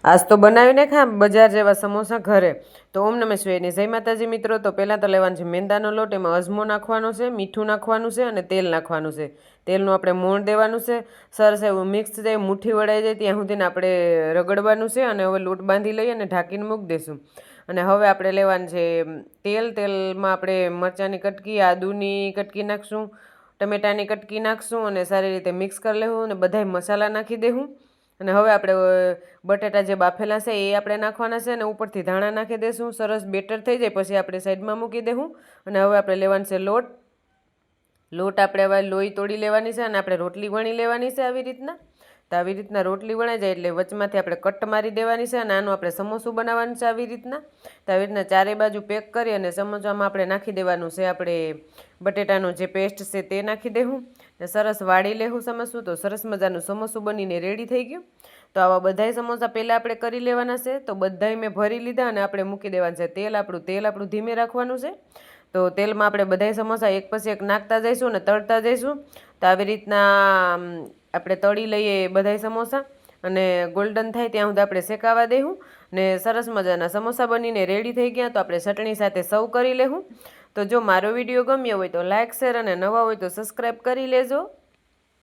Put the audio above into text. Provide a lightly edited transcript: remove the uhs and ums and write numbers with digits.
આજ તો બનાવીને ખા બજાર જેવા સમોસા ઘરે. તો ઓમ નમઃ શિવાયની જય માતાજી મિત્રો. તો પહેલાં તો લેવાનું છે મેંદાનો લોટ, એમાં અજમો નાખવાનો છે, મીઠું નાખવાનું છે અને તેલ નાખવાનું છે. તેલનું આપણે મોણ દેવાનું છે, સરસ એવું મિક્સ જાય, મુઠ્ઠી વળાઈ જાય ત્યાં સુધીને આપણે રગડવાનું છે. અને હવે લોટ બાંધી લઈએ અને ઢાંકીને મૂકી દઈશું. અને હવે આપણે લેવાનું છે તેલમાં આપણે મરચાંની કટકી, આદુની કટકી નાખશું, ટમેટાની કટકી નાખશું અને સારી રીતે મિક્સ કરી લેવું અને બધાય મસાલા નાખી દેવું. અને હવે આપણે બટેટા જે બાફેલા છે એ આપણે નાખવાના છે અને ઉપરથી ધાણા નાખી દઈશું. સરસ બેટર થઈ જાય પછી આપણે સાઈડમાં મૂકી દેવું. અને હવે આપણે લેવાનું છે લોટ આપણે હવે લોહી તોડી લેવાની છે અને આપણે રોટલી વણી લેવાની છે આવી રીતના. તો આવી રીતના રોટલી વણાઈ જાય એટલે વચમાંથી આપણે કટ મારી દેવાની છે અને આનું આપણે સમોસું બનાવવાનું છે આવી રીતના. તો આવી રીતના ચારે બાજુ પેક કરી અને સમોસામાં આપણે નાખી દેવાનું છે આપણે બટેટાનું જે પેસ્ટ છે તે નાખી દેવું ને સરસ વાળી લેવું સમોસું. તો સરસ મજાનું સમોસું બનીને રેડી થઈ ગયું. તો આવા બધાય સમોસા પહેલાં આપણે કરી લેવાના છે. તો બધાય મેં ભરી લીધા અને આપણે મૂકી દેવાનું છે તેલ આપણું ધીમે રાખવાનું છે. તો તેલમાં આપણે બધાય સમોસા એક પછી એક નાખતા જઈશું અને તળતા જઈશું. તો આવી રીતના આપણે તળી લઈએ બધાય સમોસા અને ગોલ્ડન થાય ત્યાં સુધી આપણે શેકાવા દેવું. ને સરસ મજાના સમોસા બનીને રેડી થઈ ગયા. તો આપણે ચટણી સાથે સર્વ કરી લેવું. તો જો મારો વિડીયો ગમ્યો હોય તો લાઇક, શેર અને નવા હોય તો સબસ્ક્રાઈબ કરી લેજો.